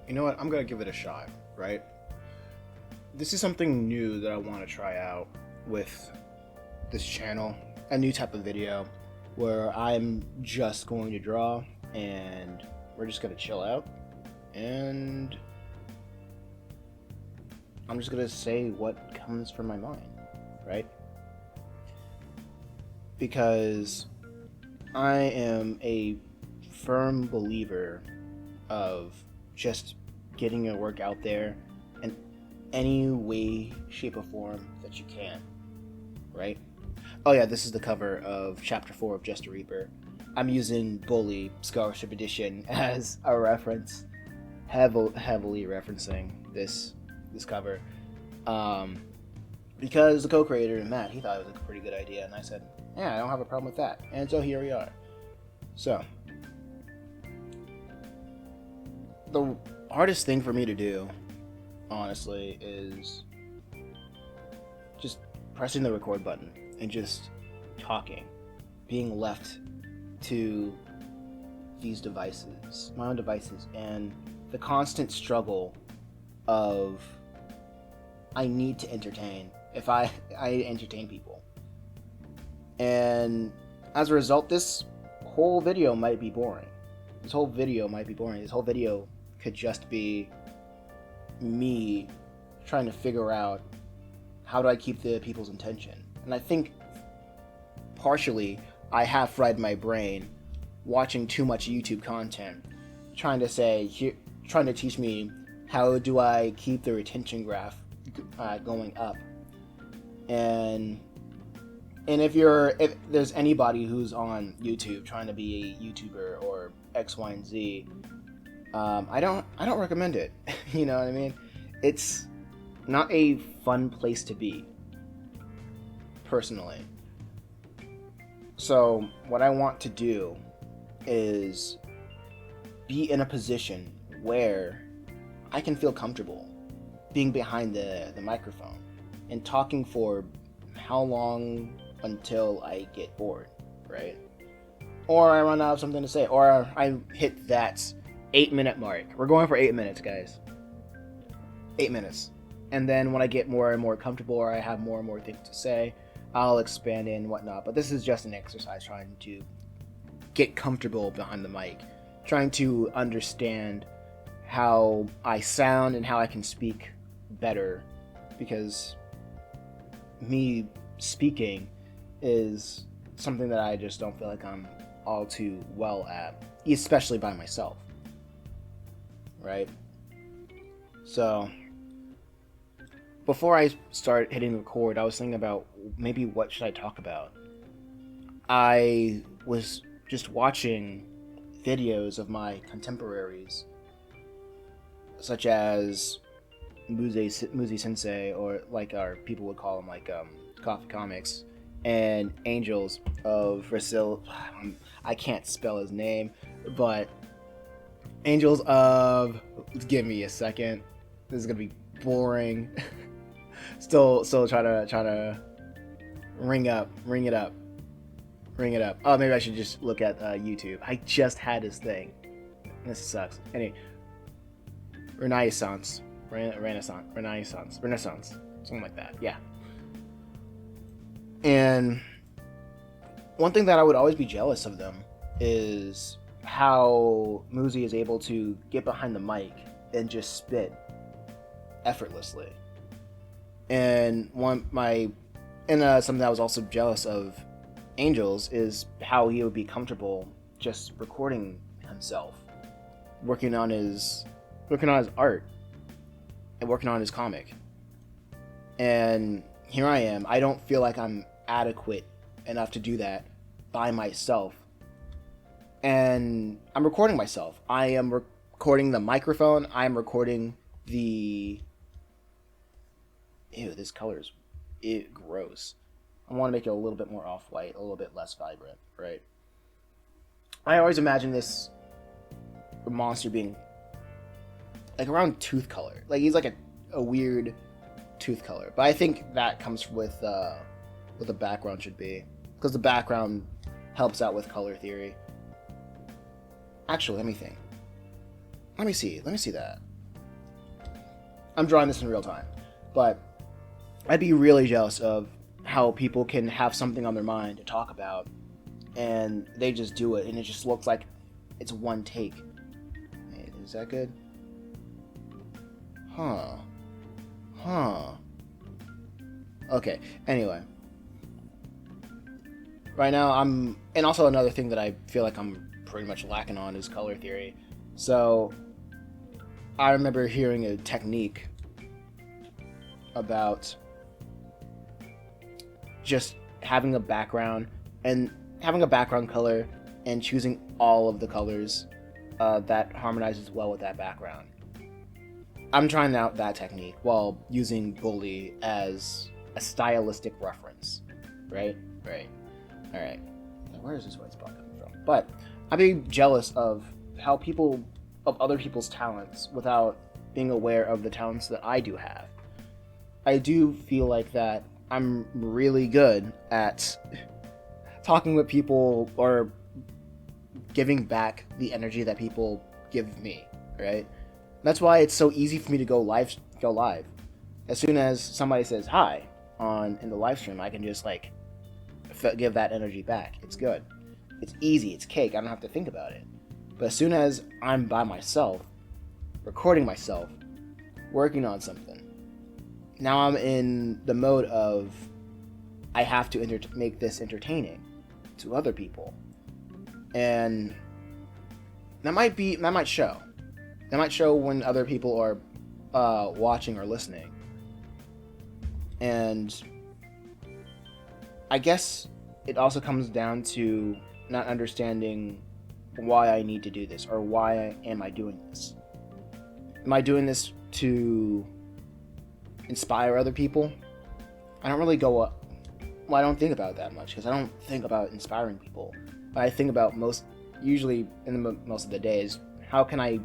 you know what? I'm gonna give it a shot, right? This is something new that I want to try out with this channel, a new type of video where I'm just going to draw and we're just gonna chill out and I'm just gonna say what comes from my mind, right? Because I am a firm believer of just getting your work out there in any way, shape, or form that you can, right? Oh yeah, this is the cover of Chapter 4 of Just a Reaper. I'm using Bully Scholarship Edition as a reference, heavily referencing this cover, because the co-creator, Matt, he thought it was a pretty good idea, and I said, yeah, I don't have a problem with that, and so here we are. So, the hardest thing for me to do, honestly, is just pressing the record button and just talking, being left to these devices, my own devices, and the constant struggle of I need to entertain. If I entertain people, and as a result, this whole video might be boring. This whole video could just be me trying to figure out how do I keep the people's attention. And I think partially I have fried my brain watching too much YouTube content, trying to teach me how do I keep the retention graph going up. And if there's anybody who's on YouTube trying to be a YouTuber or X, Y, and Z, I don't recommend it. You know what I mean? It's not a fun place to be, personally. So what I want to do is be in a position where I can feel comfortable being behind the microphone and talking for how long until I get bored, right? Or I run out of something to say, or I hit that 8-minute mark. We're going for 8 minutes, guys. 8 minutes. And then when I get more and more comfortable, or I have more and more things to say, I'll expand in and whatnot. But this is just an exercise trying to get comfortable behind the mic, trying to understand how I sound and how I can speak better, because me speaking is something that I just don't feel like I'm all too well at, especially by myself, right? So before I start hitting record, I was thinking about maybe what should I talk about. I was just watching videos of my contemporaries, such as Muzi Sensei, or like our people would call him, like Coffee Comics, and Angels of Brazil. I can't spell his name, but Angels of. Give me a second. This is gonna be boring. still try to ring it up. Oh, maybe I should just look at YouTube. I just had his thing. This sucks. Anyway, Renaissance, something like that. Yeah. And one thing that I would always be jealous of them is how Muzi is able to get behind the mic and just spit effortlessly. And something I was also jealous of Angels is how he would be comfortable just recording himself, working on his art and working on his comic. And here I am. I don't feel like I'm adequate enough to do that by myself. And I'm recording myself. I am recording the microphone. I'm recording the... Ew, this color is gross. I want to make it a little bit more off-white, a little bit less vibrant, right? I always imagine this monster being like around tooth color. Like he's like a weird tooth color. But I think that comes with what the background should be, because the background helps out with color theory. Actually, let me think. Let me see that. I'm drawing this in real time, but I'd be really jealous of how people can have something on their mind to talk about, and they just do it, and it just looks like it's one take. Hey, is that good? Huh. Okay, anyway. Right now, and also another thing that I feel like I'm pretty much lacking on is color theory. So, I remember hearing a technique about just having a background color and choosing all of the colors that harmonizes well with that background. I'm trying out that technique while using Bully as a stylistic reference, right? All right. Now, where is this white spot coming from? But I'd be jealous of other people's talents without being aware of the talents that I do have. I do feel like that I'm really good at talking with people or giving back the energy that people give me, right? That's why it's so easy for me to go live. As soon as somebody says hi in the live stream, I can just give that energy back. It's good. It's easy. It's cake. I don't have to think about it. But as soon as I'm by myself, recording myself, working on something, now I'm in the mode of I have to make this entertaining to other people, and that might show. That might show when other people are watching or listening, and I guess it also comes down to not understanding why I need to do this, or why am I doing this? Am I doing this to inspire other people? I don't really I don't think about it that much, because I don't think about inspiring people. What I think about most of the day is how can I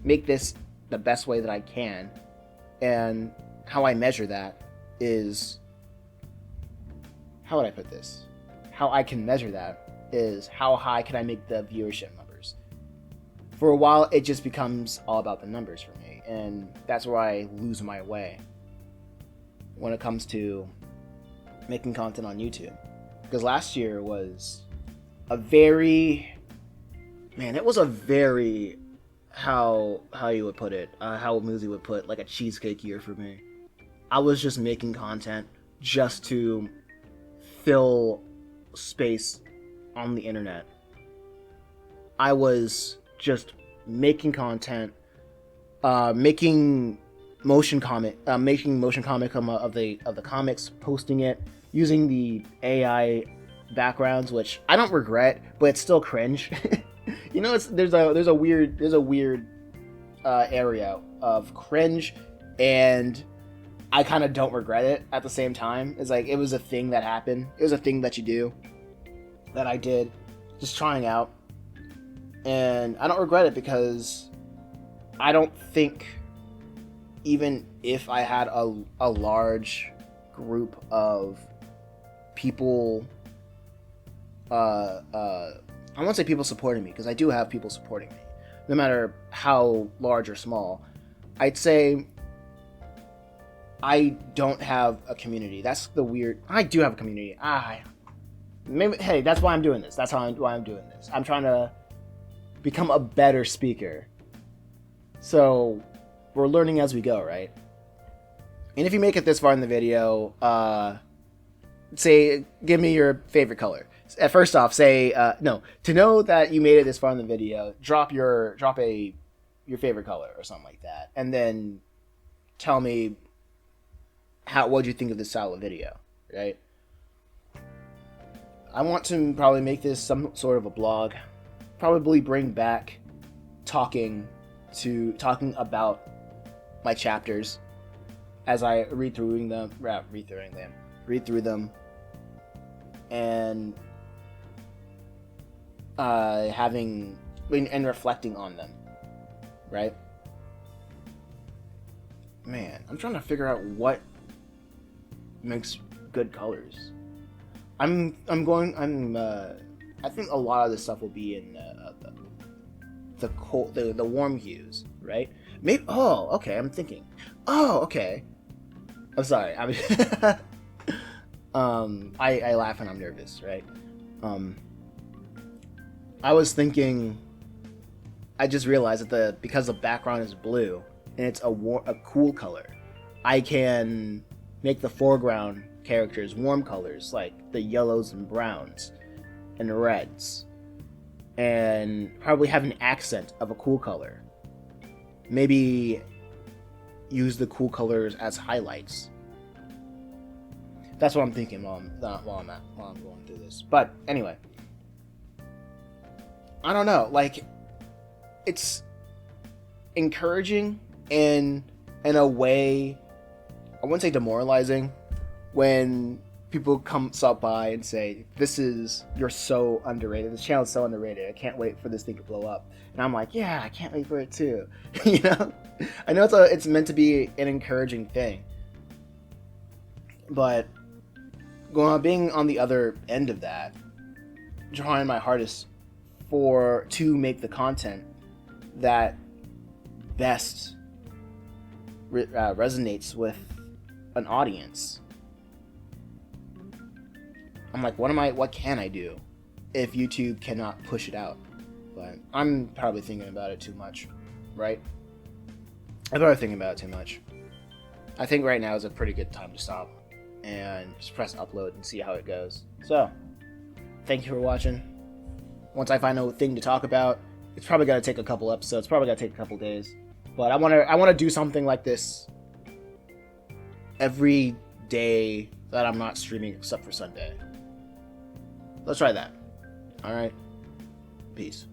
make this the best way that I can, and how I measure that is, how would I put this? How I can measure that is how high can I make the viewership numbers. For a while, it just becomes all about the numbers for me, and that's where I lose my way when it comes to making content on YouTube. Because last year was a very, how you would put it, how Muzi would put, like a cheesecake year for me. I was just making content just to fill space on the internet. I was just making content, making motion comic of the comics, posting it, using the AI backgrounds, which I don't regret, but it's still cringe. You know, there's a weird area of cringe, and I kind of don't regret it at the same time. It's like, it was a thing that happened. It was a thing that you do, that I did, just trying out. And I don't regret it, because I don't think, even if I had a large group of people, I won't say people supporting me, because I do have people supporting me, no matter how large or small. I'd say I don't have a community. That's the weird. I do have a community. Maybe. Hey, that's why I'm doing this. That's why I'm doing this. I'm trying to become a better speaker. So we're learning as we go, right? And if you make it this far in the video, give me your favorite color. First off, no. To know that you made it this far in the video, drop your favorite color or something like that, and then tell me what you think of this style of video, right? I want to probably make this some sort of a blog. Probably bring back talking about my chapters as I read through them, and reflecting on them, right? Man, I'm trying to figure out what makes good colors. I think a lot of this stuff will be in the warm hues, right? Maybe. Oh, okay. I'm thinking. Oh, okay. I'm sorry. I mean, I laugh when I'm nervous, right? Um, I was thinking. I just realized that because the background is blue and it's a cool color, I can make the foreground characters warm colors like the yellows and browns and reds, and probably have an accent of a cool color. Maybe use the cool colors as highlights. That's what I'm thinking while I'm going through this. But anyway, I don't know. Like, it's encouraging in a way. I wouldn't say demoralizing when people come stop by and say, you're so underrated. This channel is so underrated. I can't wait for this thing to blow up. And I'm like, yeah, I can't wait for it too. You know, I know it's meant to be an encouraging thing, but being on the other end of that, trying my hardest to make the content that best resonates with an audience. I'm like, what can I do if YouTube cannot push it out? But I'm probably thinking about it too much, right? I'm probably thinking about it too much. I think right now is a pretty good time to stop and just press upload and see how it goes. So, thank you for watching. Once I find a thing to talk about, it's probably gonna take a couple episodes, probably gonna take a couple days. But I wanna do something like this every day that I'm not streaming except for Sunday. Let's try that. Alright. Peace.